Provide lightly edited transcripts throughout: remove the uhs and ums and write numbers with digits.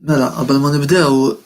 Mela, qabel ma nibdew,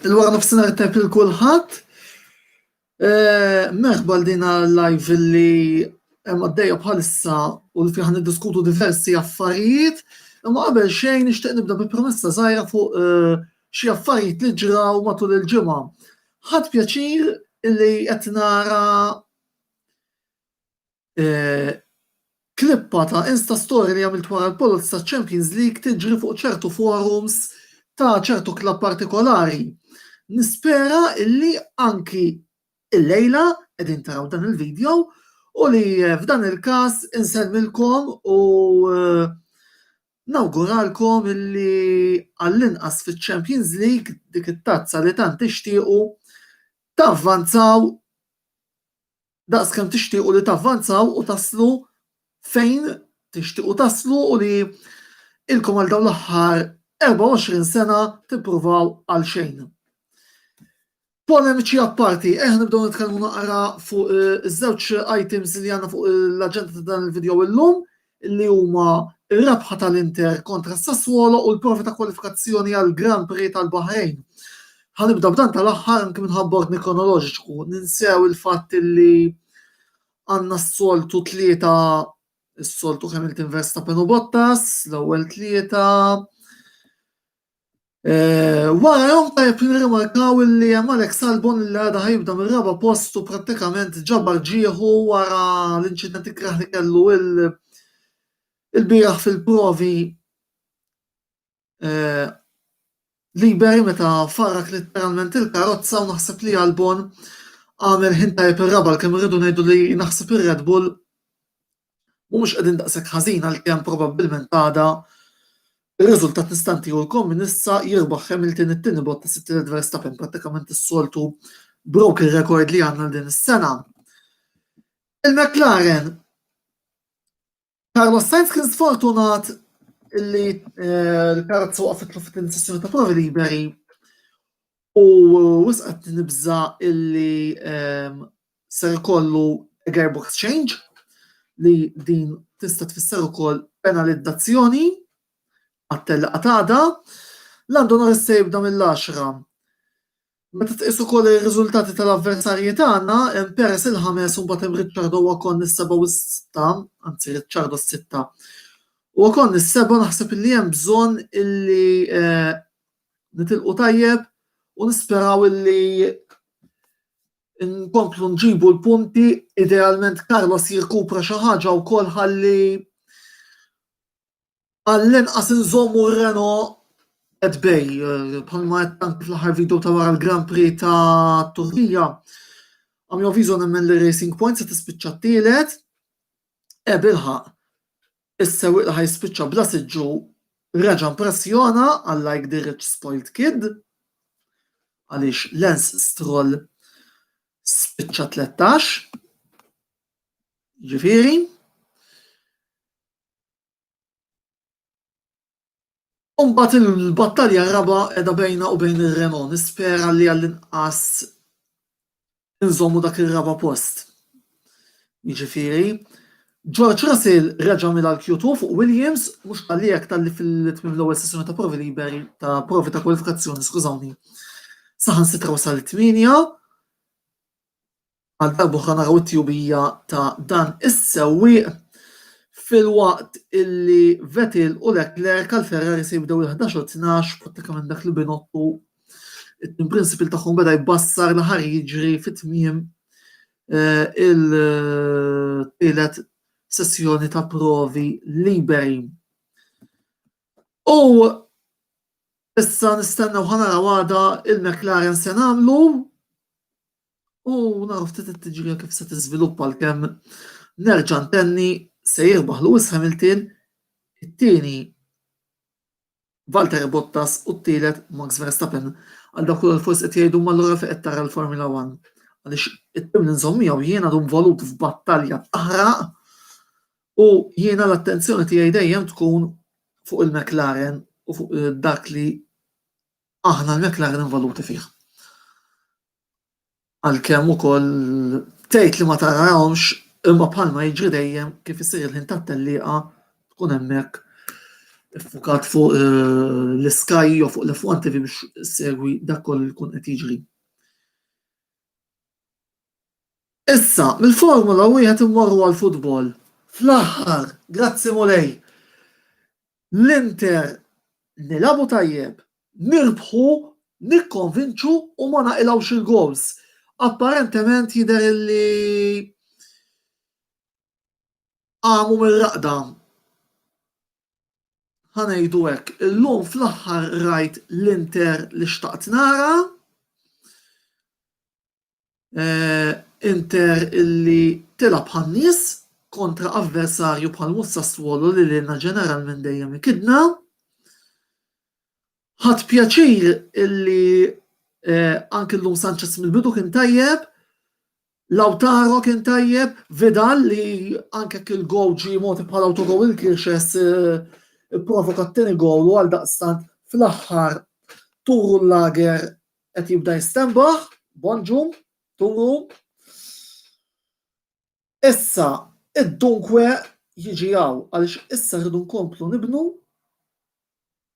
il-wara nofsinhar tajb lil kulħadd. Merħba l din live li hemm għaddejja bħalissa u li fih niddiskutu diversi affarijiet. Imma qabel xejn nixtieq nibda bi promessa żgħira fuq xi affarijiet li ġraw matul il-ġimgħa. Ħadd pjaċir illi qed nara klippa ta' Insta story li għamilt wara l-Polos ta' Champions League tiġri fuq ċertu forums ta' ċertu klabb partikolari. Nispera illi anki il-lejla qegħdin taraw dan il-video u li f'dan il-każ insemmilkom u nawguralkom illi għall-inqas fiċ-Champions League dik it-tazza li tant tixtiequ tavvanzaw daqskemm tixtiequ li tavvanzaw u taslu fejn tixtiequ taslu u li ilkom għal dawn l-aħħar 24 sena tippruvaw għal xejn. Polemiċi apparti, nibdew nitkellmu naqra fuq iż-żewġ items li għandna fuq l-aġenda ta' dan il-video illum li huma r-rebħa tal-Inter kontra s-Sassuolo u l-provi ta' kwalifikazzjoni għal Grand Prix tal-Baħrejn. Ħanibda b'dan tal-aħħar anke minħabba ordni kronoloġiku. Ninsew il-fatt li għandna s-soltu tlieta is-soltu Hamilton Verstappen u Bottas, l-ewwel tlieta. Wara jom tajb nirrimarkaw li hemm Alex Albon li għadha ħajibda mir-raba' postu prattikament ġabbar ġieħu wara l-inċident ikraħ li kellu il-bieraħ fil-provi liberi meta farrak letteralment il-karozza u naħseb li Albon għamel ħin tajb ir-raba' kemm irridu ngħidu li naħseb ir-Red Bull mhumiex qegħdin daqshekk ħażin għalkemm probabbilment għada ir-riżultat nistantihulkom minn issa jirbaħ Hamilton it-tieni Bottas it-tielet Verstappen prattikament is-soltu broke ir-rekord li għandna din is-sena. Il-McLaren Carlos Sainz kien sfortunat illi l-karozza waqfitlu fit-tieni sessjoni ta' provi liberi u wisqet nibża illi ser ikollu gearbox change li din tista' tfisser ukoll penalizzazzjoni għat-telqa għada, Lando Norris se jibda mill-10. Meta tqis ukoll ir-riżultati tal-avversarji tagħna, Perez il-5 u mbagħad hemm Ricciardo u Ocon is-7 u s-6, anzi Ricciardo s-6. U Ocon is-7 naħseb li hemm bżonn illi nitilqu tajjeb u nisperaw illi nkomplu nġibu l-punti, idealment Carlos jirkupra xi ħaġa wkoll ħalli għall-inqas inżommu r-Renault qed bej, bħalma qed anke fl-aħħar video ta' wara l-Grand Prix ta' Turkija. Għam joviżu nemmen li Racing Point se tispiċċa t-tielet, bilħaq is-sewwieq li ħajspiċċa bla siġġu reġa' impressjona għal like the rich spoiled kid għaliex Lance Stroll spiċċa 13. Ġifieri. Mbagħad il-battalja raba qiegħda bejna u bejn ir-Renault, nispera li għall-inqas inżommu dak ir-raba post. Jiġifieri, George Russell reġa' mill-Q2 fuq Williams mhux għalijek talli fil-tmiem l-ewwel sessjoni ta' provi liberi ta' provi ta' kwalifikazzjoni, skużawni. Saħansitra wasal it-8 għal darba oħra naraw it-tjubija ta' dan is-sewwieq fil-waqt illi Vettel u Leclerc għal-Ferrari se jibdew il-11 u 12 prattikament dak li Binotto il-prinċipil tagħhom beda jbassar li ħar jiġri fit-tmiem il-tielet sessjoni ta' provi liberi. U issa nistennew ħanaraw għada il-McLaren se nagħmlu u naraw ftit it-tiġrija kif se tiżviluppa l-kemm nerġa' ntenni se jirbaħ Lewis Hamilton, it-tieni Valtteri Bottas u t-tielet Max Verstappen. Għal dak ukoll forsi qed jgħidu allura fejn qed tara l-Formula 1. Għaliex it-tim li nżommihom jiena dum volut f'battalja taħraq u jiena l-attenzjoni tiegħi dejjem tkun fuq il-McLaren u fuq dak li aħna l-McLaren involuti fih. Għalkemm ukoll tgħid li ma tarawhomx imma bħalma jiġri dejjem kif isir il-ħin tat-tellieqa tkun hemmhekk iffukat fuq l-Sky jew fuq l-F1 TV biex segwi dak kollu li jkun qed jiġri. Issa, mill-Formula wieħed immorru għall-futbol. Fl-aħħar, grazzi mulej, l-Inter nilagħbu tajjeb, nirbħu, nikkonvinċu u ma naqilgħux il-goals. Apparentement jidher li għamu mill-raqda. Ħanejdu hekk, illum fl-aħħar rajt l-Inter li xtaqt nara. Inter illi tilab ħannis kontra avversarju bħal Sassuolo li lilna ġeneralment dejjem ikidna. Ħadd pjaċir illi anke llum Sanchez mill-bidu kien tajjeb, Lautaro kien tajjeb, Vidal li anke il-gowl ġie moti bħal autogol il-Kirxes provoka t-tieni gowl u għal daqstant fl-aħħar Turu l-Lager qed jibda jistembaħ, bonġum, Turu. Issa id-dunkwe jiġi għaw għaliex issa rridu nkomplu nibnu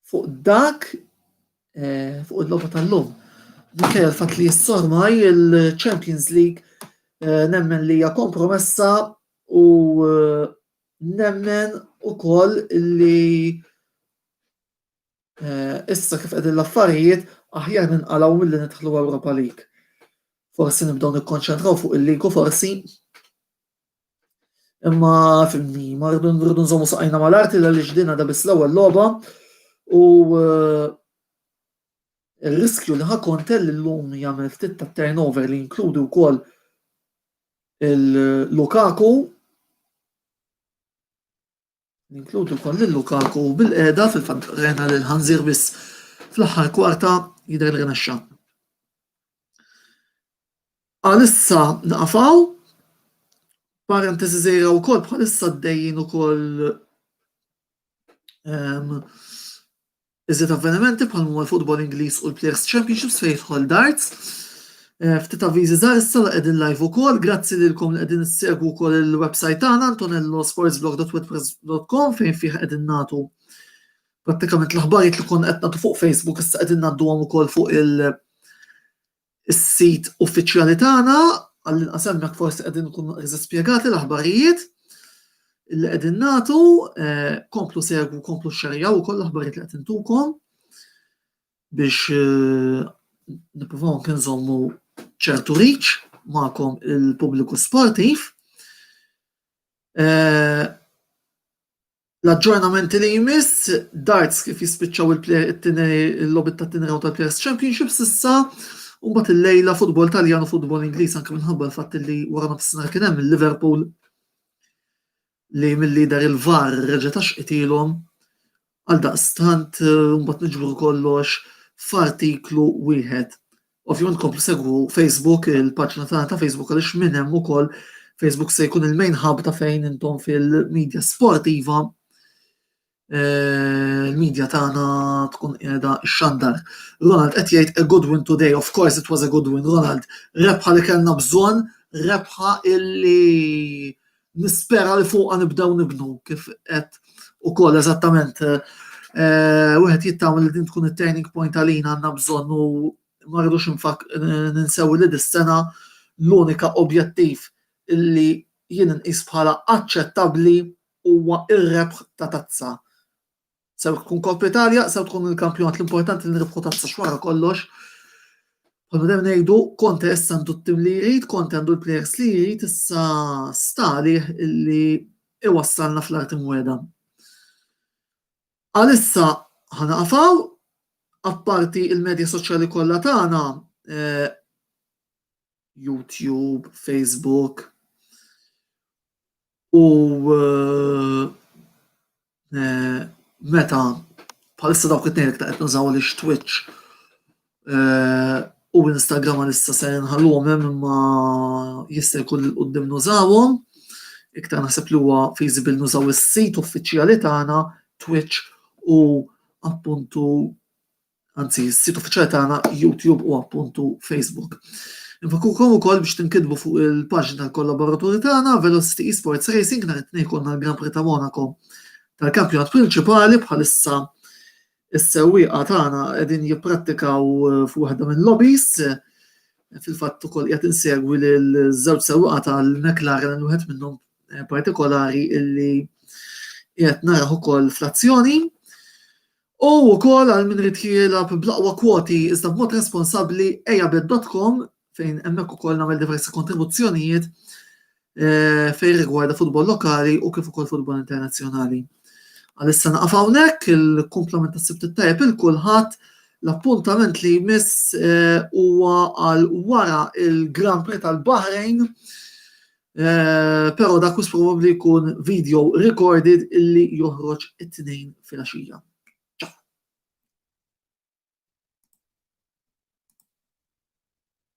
fuq dak fuq il-logħba tal-lum. Minkejja l-fatt li jissormaj il-Champions League nemmen li hija kompromessa u nemmen ukoll li issa kif qegħdin l-affarijiet aħjar ninqalgħu milli nidħlu Europa League. Forsi nibdew nikkonċentraw fuq il-ligu forsi. Imma fimni, ma rridu nżommu saqajna mal-arti li ġdina da biss l-ewwel logħba u il-riskju li ħakontel l-lum jagħmel ftit ta' turnover li jinkludi wkoll il-Lukaku bil-qiegħda fil-fatt rena lil ħanżir biss fl-aħħar kwarta jidher li rnexxa. Għalissa naqfaw parentesi żgħira wkoll bħalissa għaddejjin ukoll iżjed avvenimenti bħal l-futbol Ingliż u l-Players Championships fejn jidħol darts. Ftit avviżi żgħar issa qegħdin live ukoll, grazzi lilkom li qegħdin issegwu wkoll il-website tagħna antonellosportsblog.wordpress.com fejn fih qegħdin nagħtu prattikament l-aħbarijiet li konna qed nagħtu fuq Facebook issa qegħdin ngħadduhom ukoll fuq is-sit uffiċjali tagħna għall-inqas hemmhekk forsi qegħdin nkunu iżgħar spjegati l-aħbarijiet illi qegħdin nagħtu, komplu segwu, komplu xxerjaw ukoll l-aħbarijiet li qed intukom biex nippruvaw anke nżommu ċertu reach magħkom il-pubbliku sportiv. L-aġġornamenti li jmiss, darts kif jispiċċaw il-logħbiet tat-tieni raw tal-Players Championships issa, u mbagħad il-lejla futbol Taljan u futbol Ingliż anke minħabba l-fatt li wara nofsinhar kien hemm il-Liverpool li mill-lider il-VAR reġa' taxqitilhom għaldaqstant mbagħad niġbru kollox f'artiklu wieħed. Ovvjament komplu segwu Facebook, il-paġna tagħna ta' Facebook għaliex minn hemm ukoll Facebook se jkun il-main hub ta' fejn intom fil-medja sportiva. Il-medja tagħna tkun qiegħda x-xandar. Ronald qed jgħid a good win today, of course it was a good win. Ronald, rebħa li kellna bżonn, rebħa illi nispera li fuqha nibdew nibnu kif qed ukoll eżattament. Wieħed jittgħamel li din tkun it-turning point għalina għandna bżonn u ma rridux ninsew li dis-sena l-unika objettiv illi jien inqis bħala aċċettabbli huwa ir-rebħ ta' tazza. Sew tkun Koppa Italja, sew tkun il-kampjonat l-importanti li nrebħu tazza xwara kollox. Bħalma dejjem ngħidu Conte issa għandu t-tim li jrid, Conte għandu l-plejers li jrid, issa stalih illi iwassalna fl-art imwiegħda. Għalissa ħanaqafaw, apparti il-medja soċjali kollha tagħna, YouTube, Facebook u meta bħalissa dawk it-tnejn ta' qed nużaw għaliex Twitch u Instagram għalissa se nħalluhom hemm imma jista' jkun quddiem nużawhom. Iktar naħseb li huwa feasible nużaw is-sit uffiċjali tagħna Twitch u appuntu anzi s-sit uffiċjali tagħna YouTube u appuntu Facebook. Infakurkom ukoll biex tinkitbu fuq il-paġna tal-kollaboraturi tagħna Velocity Esports Racing nhar it-tnejn ikollna l-Grand Prix ta' Monaco tal-kampjonat prinċipali bħalissa is-sewwieqa tagħna qegħdin jipprattikaw fuq waħda mill-lobbies. Fil-fatt ukoll qed insegwi lil-żewġ sewwieqa tal-McLaren wieħed minnhom partikolari illi qed naraw ukoll fl-azzjoni. U wkoll għal min rid jilgħab bl-aqwa kwoti iżda b'mod responsabbli ejabet.com fejn hemmhekk ukoll nagħmel diversi kontribuzzjonijiet fejn rigwarda futbol lokali u kif ukoll futbol internazzjonali. Għalissa naqaf hawnhekk il-kumplament tas-sibt it-tajjeb il kulħadd l-appuntament li jmiss huwa għal wara il-Grand Prix tal-Bahrejn, però dak probabbli jkun video recorded illi joħroġ it-tnejn filgħaxija.